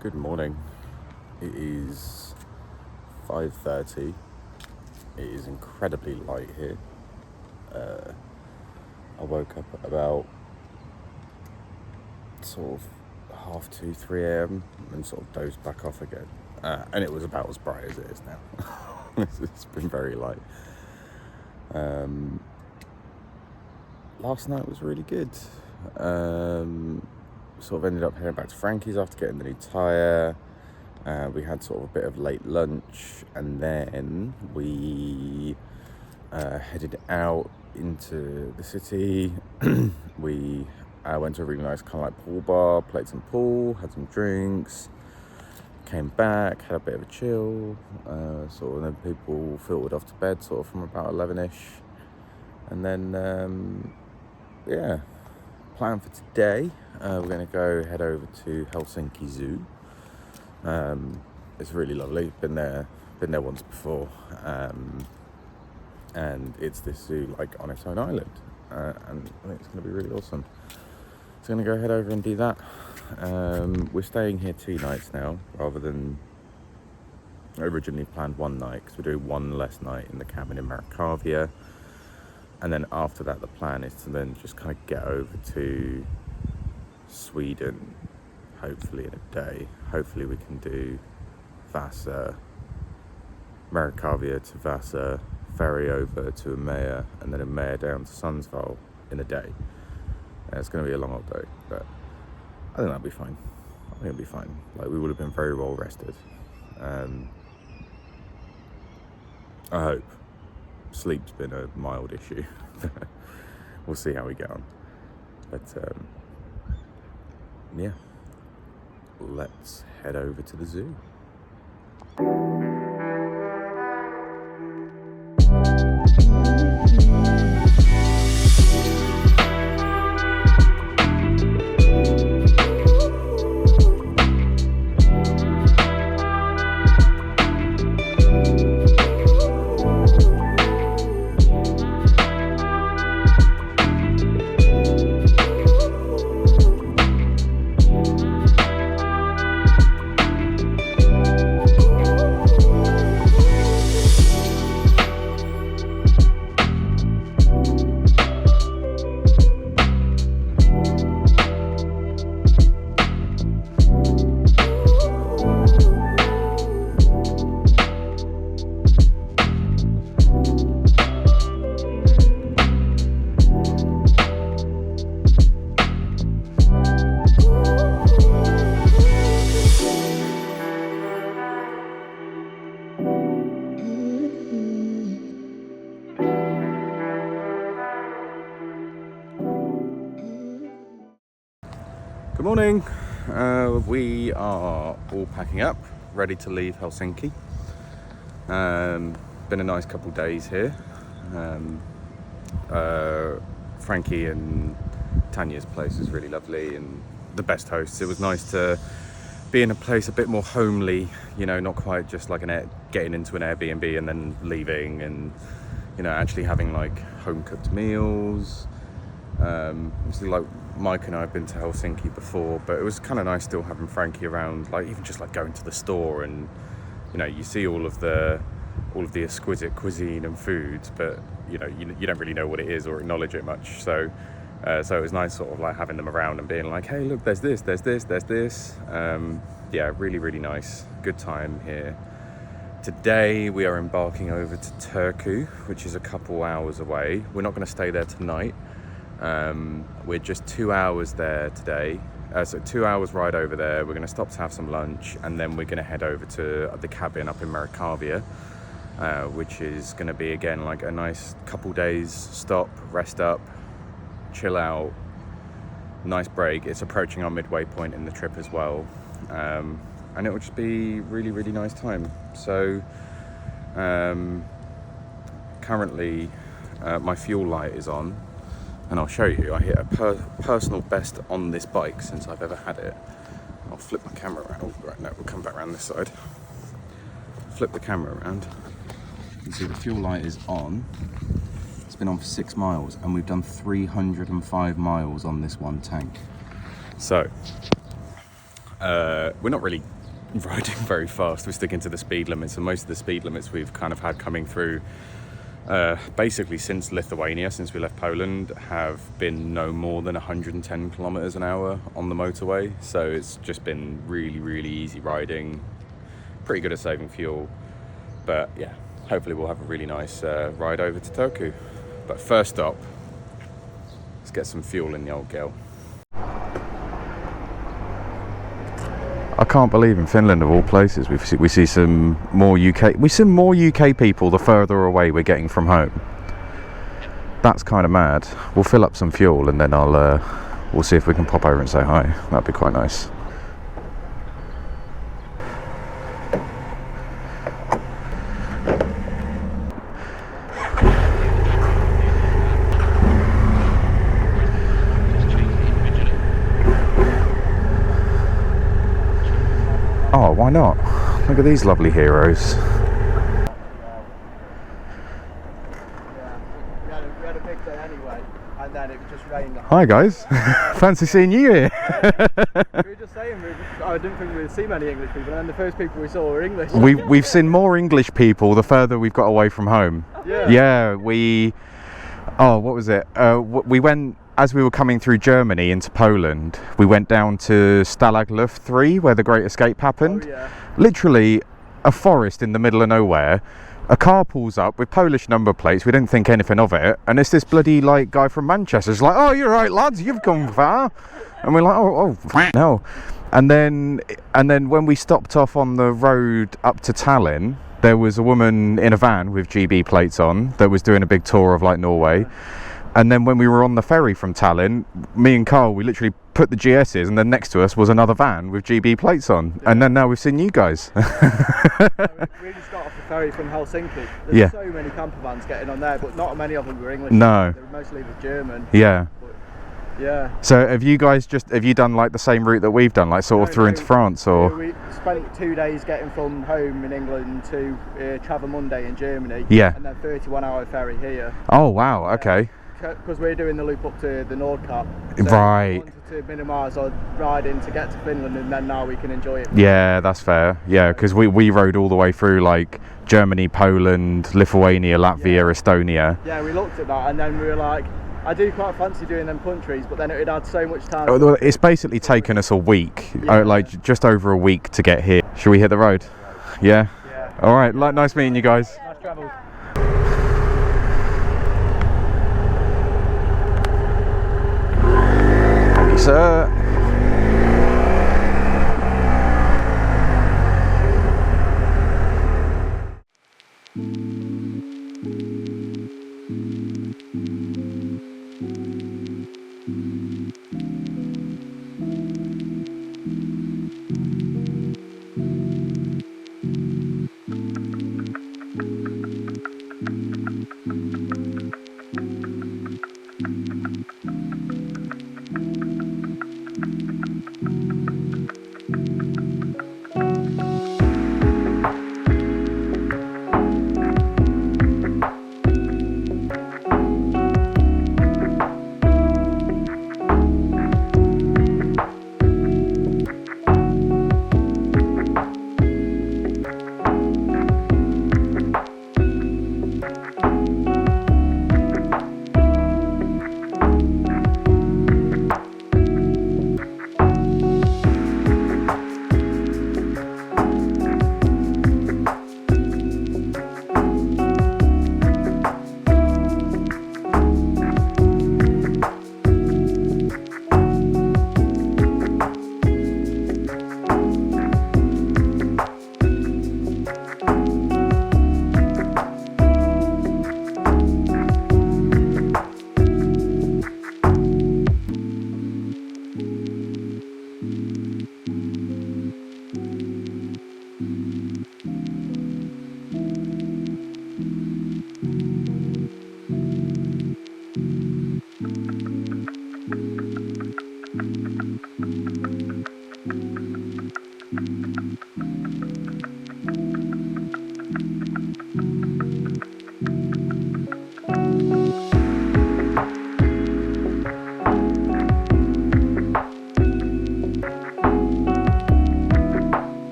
Good morning. It is 5:30. It is incredibly light here. I woke up at about sort of 2:30, 3 a.m. and sort of dozed back off again. And it was about as bright as it is now. It's been very light. Last night was really good. Sort of ended up heading back to Frankie's after getting the new tyre. We had sort of a bit of late lunch, and then we headed out into the city. We went to a really nice kind of like pool bar, played some pool, had some drinks, came back, had a bit of a chill, sort of, then people filtered off to bed sort of from about 11ish, and then plan for today, we're going to head over to Helsinki Zoo. It's really lovely. Been there once before, and it's this zoo like on its own island, and I think it's going to be really awesome. So I'm going to go head over and do that. We're staying here 2 nights now, rather than originally planned 1 night, because we're doing 1 less night in the cabin in Merikarvia. And then after that, the plan is to then just kind of get over to Sweden, hopefully in a day. Hopefully we can do Vasa, Merikarvia to Vasa, ferry over to Embark, and then Embark down to Sundsvall in a day. It's going to be a long old day, but I think that'll be fine. I think it'll be fine. Like, we would have been very well rested. I hope. Sleep's been a mild issue. We'll see how we get on. But let's head over to the zoo. Good morning. We are all packing up, ready to leave Helsinki. Been a nice couple of days here. Frankie and Tanya's place is really lovely, and the best hosts. It was nice to be in a place a bit more homely, not quite just like getting into an Airbnb and then leaving, and actually having like home cooked meals. Obviously, like Mike and I have been to Helsinki before, but it was kind of nice still having Frankie around, like even just like going to the store, and you see all of the exquisite cuisine and foods, but you don't really know what it is or acknowledge it much. So it was nice sort of like having them around and being like, hey, look, there's this. Really, really nice. Good time here. Today we are embarking over to Turku, which is a couple hours away. We're not going to stay there tonight. We're just 2 hours there today, so 2 hours ride over there. We're going to stop to have some lunch, and then we're going to head over to the cabin up in Merikarvia, which is going to be again like a nice couple days stop, rest up, chill out, nice break. It's approaching our midway point in the trip as well, and it will just be really, really nice time. So currently my fuel light is on, and I'll show you. I hit a personal best on this bike since I've ever had it. I'll flip my camera around. Oh, right, no, we'll come back around this side. Flip the camera around. You can see the fuel light is on. It's been on for 6 miles, and we've done 305 miles on this one tank. So We're not really riding very fast. We're sticking to the speed limits, and most of the speed limits we've kind of had coming through basically since Lithuania, since we left Poland, have been no more than 110 kilometers an hour on the motorway. So it's just been really, really easy riding, pretty good at saving fuel. But yeah, hopefully we'll have a really nice ride over to Turku. But first up, let's get some fuel in the old girl. I can't believe in Finland, of all places, we see some more UK people the further away we're getting from home. That's kind of mad. We'll fill up some fuel and then we'll see if we can pop over and say hi. That'd be quite nice. Oh, why not? Look at these lovely heroes. We had a big day anyway, and then it just rained. Hi guys, fancy seeing you here. We were just saying, I didn't think we would see many English people, and then the first people we saw were English. We've seen more English people the further we've got away from home. Yeah, what was it? We went, as we were coming through Germany into Poland, we went down to Stalag Luft 3, where the Great Escape happened. Oh, yeah. Literally a forest in the middle of nowhere. A car pulls up with Polish number plates. We didn't think anything of it, and it's this bloody guy from Manchester. It's like, "Oh, you're right, lads, you've come far," and we're like, "Oh, no." And then when we stopped off on the road up to Tallinn, there was a woman in a van with GB plates on that was doing a big tour of Norway. And then when we were on the ferry from Tallinn, me and Carl, we literally put the GS's, and then next to us was another van with GB plates on. Yeah. And then now we've seen you guys. We just got off the ferry from Helsinki. There's so many camper vans getting on there, but not many of them were English. No. They were mostly German. Yeah. But, yeah. So have you guys done the same route that we've done, through into France, or? We spent 2 days getting from home in England to Travemünde in Germany. Yeah. And then 31-hour ferry here. Oh wow, okay. Because we're doing the loop up to the Nordkap. So right. We wanted to minimise our riding to get to Finland, and then now we can enjoy it. Yeah, that's fair. Yeah, because we rode all the way through Germany, Poland, Lithuania, Latvia, Estonia. Yeah, we looked at that and then we were like, I do quite fancy doing them countries, but then it would add so much time. It's basically taken us a week, just over a week to get here. Should we hit the road? Yeah? All right, nice meeting you guys. Nice travels. Sir.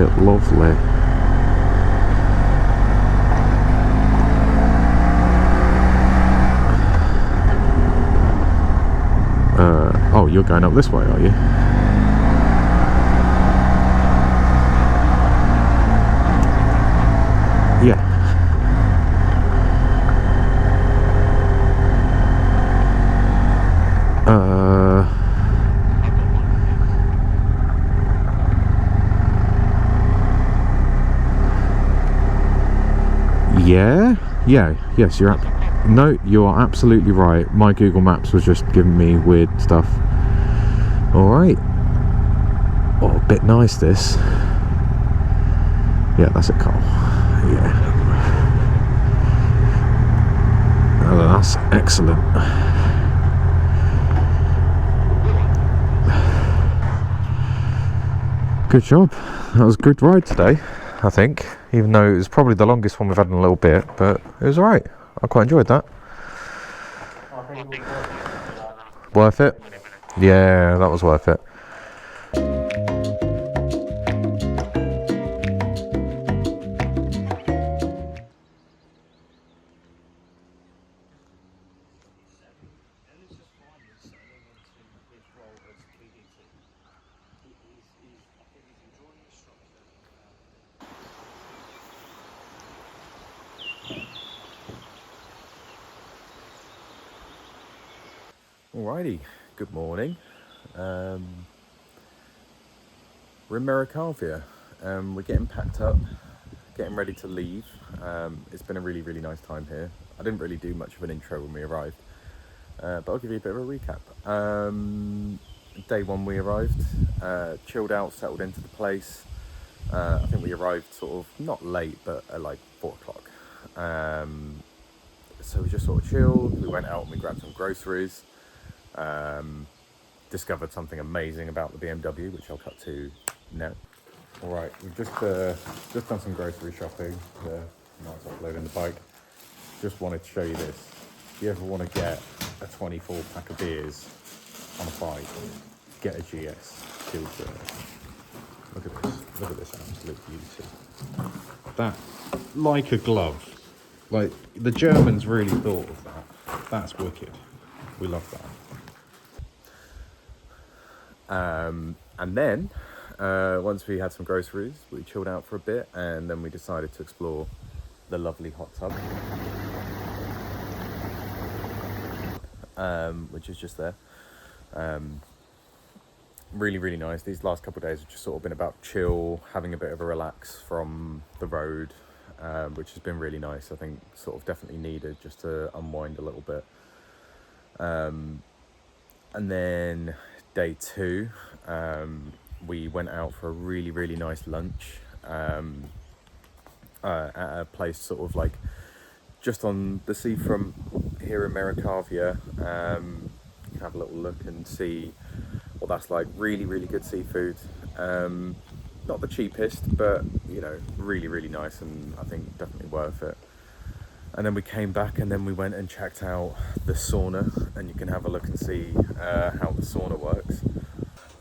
it lovely. Oh, you're going up this way, are you? Yeah. Yes, no, you are absolutely right. My Google Maps was just giving me weird stuff. Alright. Oh, a bit nice this. Yeah, that's a coal. Yeah. Oh, that's excellent. Good job. That was a good ride today, I think. Even though it was probably the longest one we've had in a little bit, but it was alright. I quite enjoyed that. Worth it? Yeah, that was worth it. Alrighty, good morning. We're in Merikarvia. We're getting packed up, getting ready to leave. It's been a really, really nice time here. I didn't really do much of an intro when we arrived, but I'll give you a bit of a recap. Day one we arrived, chilled out, settled into the place. I think we arrived sort of, not late, but at like 4 o'clock. So we just sort of chilled, we went out and we grabbed some groceries. Discovered something amazing about the BMW, which I'll cut to now. Alright, we've just done some grocery shopping. Nice uploading the bike. Just wanted to show you this. If you ever want to get a 24 pack of beers on a bike, get a GS. Look at this. Look at this absolute beauty. That, like a glove. Like, the Germans really thought of that. That's wicked. We love that. And then, once we had some groceries, we chilled out for a bit, and then we decided to explore the lovely hot tub, which is just there. Really, really nice. These last couple of days have just sort of been about chill, having a bit of a relax from the road, which has been really nice. I think sort of definitely needed just to unwind a little bit. And then day two, we went out for a really, really nice lunch at a place sort of like just on the seafront here in Merikarvia. You can have a little look and see what that's like. Really, really good seafood. Not the cheapest, but you know, really, really nice, and I think definitely worth it. And then we came back and then we went and checked out the sauna, and you can have a look and see how the sauna works.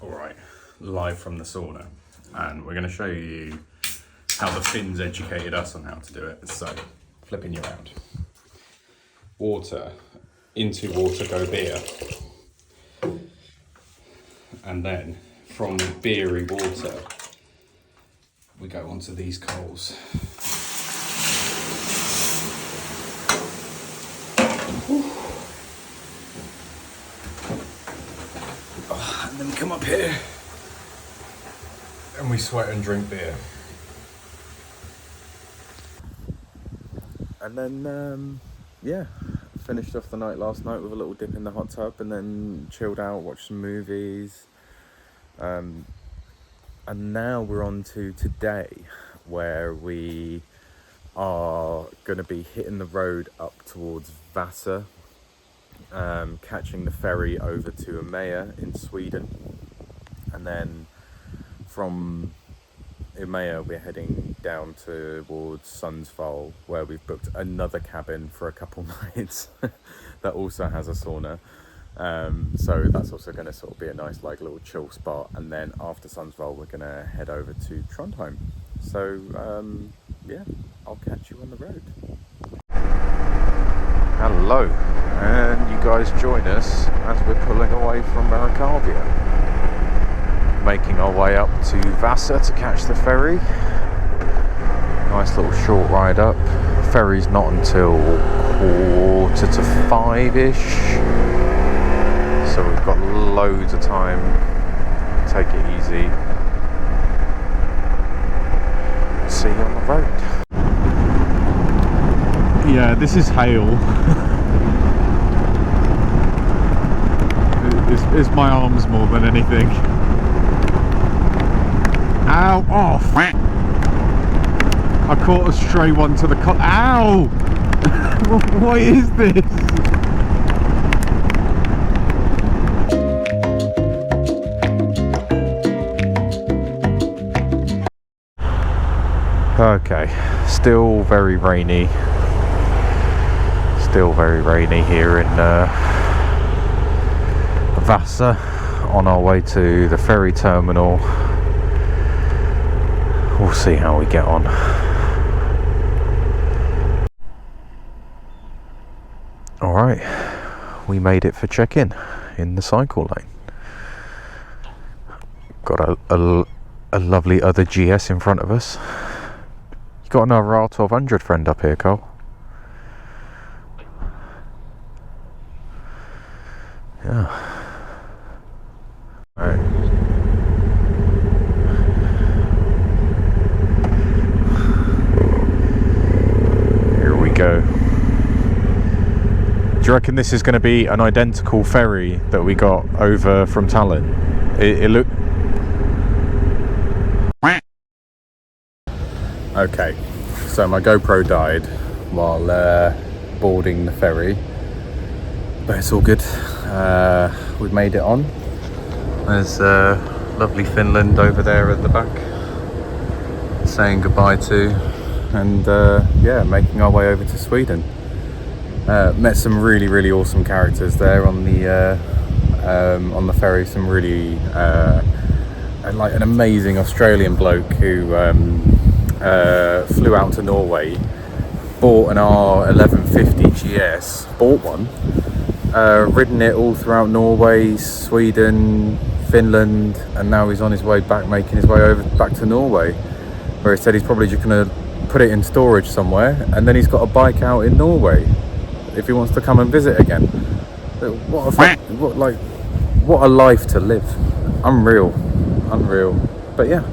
All right, live from the sauna, and we're going to show you how the Finns educated us on how to do it. So, flipping you around. Water, into water go beer. And then from the beery water, we go onto these coals. Oh, and then we come up here and we sweat and drink beer. And then, yeah, finished off the night last night with a little dip in the hot tub, and then chilled out, watched some movies. And now we're on to today, where we are going to be hitting the road up towards Vasa, catching the ferry over to Umeå in Sweden, and then from Umeå we're heading down towards Sundsvall, where we've booked another cabin for a couple nights that also has a sauna. So that's also going to sort of be a nice like little chill spot. And then after Sundsvall, we're going to head over to Trondheim. So yeah, I'll catch you on the road. Hello, and you guys join us as we're pulling away from Merikarvia, making our way up to Vasa to catch the ferry. Nice little short ride up. Ferry's not until 4:45ish, so we've got loads of time. Take it easy. See you on the road. Yeah, this is hail. it's my arms more than anything. Ow! Oh, I caught a stray one to the ow! What is this? Okay, still very rainy. Still very rainy here in Vasa, on our way to the ferry terminal. We'll see how we get on. Alright, we made it for check-in in the cycle lane. Got a lovely other GS in front of us. You got another R1200 friend up here, Cole? Yeah. Alright. Here we go. Do you reckon this is going to be an identical ferry that we got over from Tallinn? It looked... Okay, so my GoPro died while boarding the ferry, but it's all good. We've made it on. There's lovely Finland over there at the back, saying goodbye to, and yeah, making our way over to Sweden. Met some really awesome characters there on the ferry. Some really like an amazing Australian bloke who flew out to Norway, bought an R1150 GS, bought one, ridden it all throughout Norway, Sweden, Finland, and now he's on his way back, making his way over back to Norway, where he said he's probably just going to put it in storage somewhere, and then he's got a bike out in Norway if he wants to come and visit again. What a life to live. Unreal. But yeah,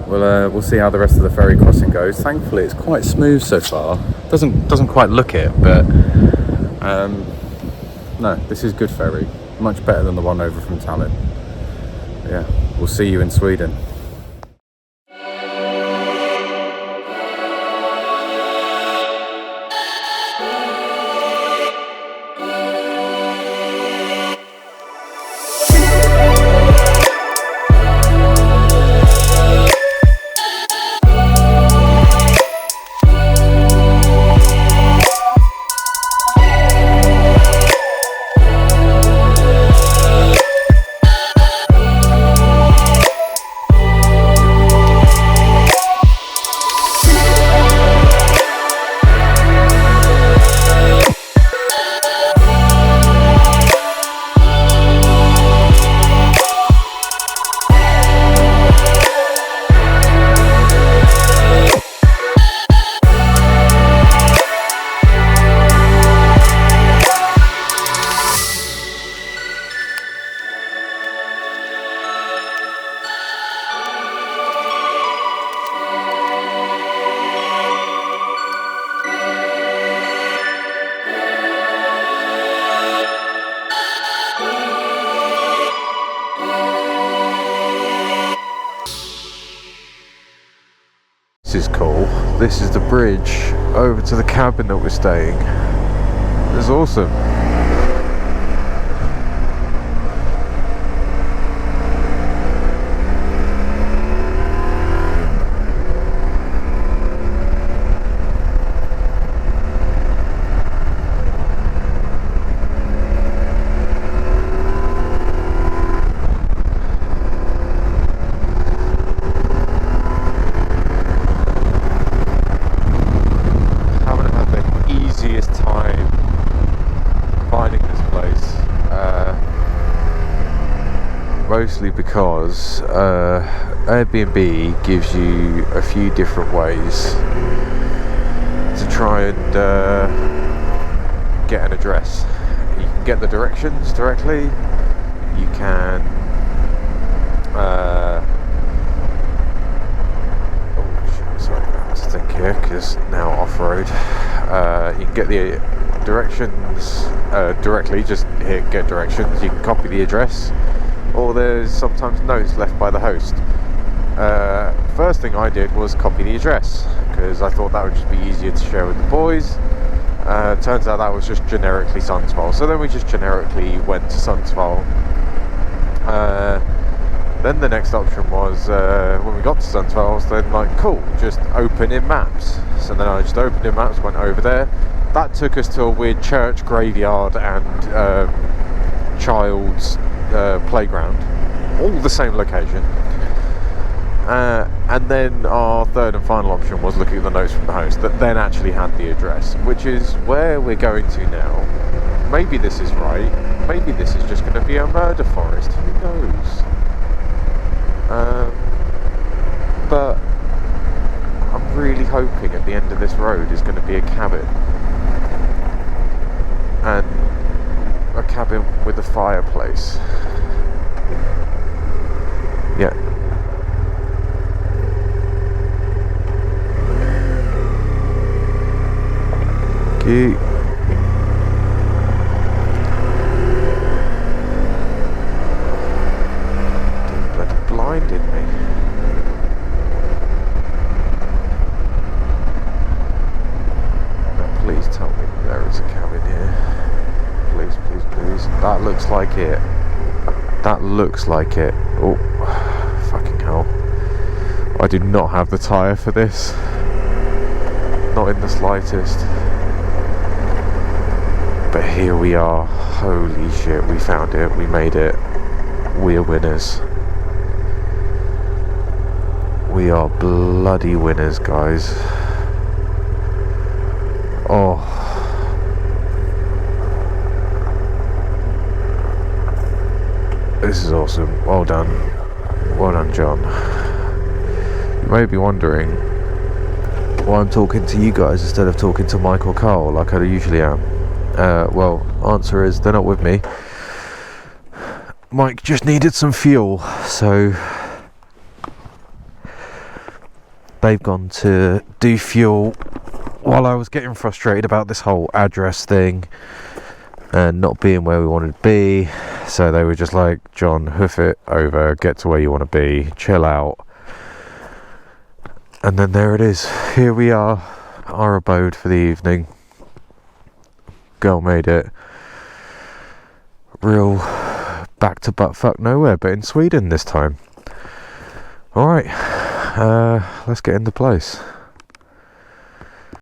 we'll see how the rest of the ferry crossing goes. Thankfully it's quite smooth so far. Doesn't quite look it, but no, this is good ferry. Much better than the one over from Tallinn. But yeah, we'll see you in Sweden. This is cool. This is the bridge over to the cabin that we're staying. It's awesome. mostly because Airbnb gives you a few different ways to try and get an address. You can get the directions directly. You can sorry, I have to think here because now off-road. You can get the directions directly, just hit get directions. You can copy the address, or there's sometimes notes left by the host. First thing I did was copy the address because I thought that would just be easier to share with the boys. Turns out that was just generically Sundsvall, so then we just generically went to Sundsvall. Then the next option was, when we got to Sundsvall, I was then like, cool, just open in maps. So then I just opened in maps, went over there. That took us to a weird church, graveyard and child's playground, all the same location. And then our third and final option was looking at the notes from the host that then actually had the address, which is where we're going to now. Maybe this is right, maybe this is just going to be a murder forest, who knows. But I'm really hoping at the end of this road is going to be a cabin, and a cabin with a fireplace. Yeah. Cute. Bloody blinded me. Now please tell me there is a cabin here. Please, please, please. That looks like it. That looks like it. Oh, fucking hell. I do not have the tyre for this. Not in the slightest. But here we are. Holy shit, we found it. We made it. We are winners. We are bloody winners, guys. Oh. This is awesome. Well done. Well done, John. You may be wondering why I'm talking to you guys instead of talking to Mike or Carl like I usually am. Well, answer is they're not with me. Mike just needed some fuel, so they've gone to do fuel while I was getting frustrated about this whole address thing and not being where we wanted to be. So they were just like, John, hoof it over, get to where you want to be, chill out. And then there it is. Here we are, our abode for the evening. Girl made it. Real back to butt fuck nowhere, but in Sweden this time. Alright, let's get into place.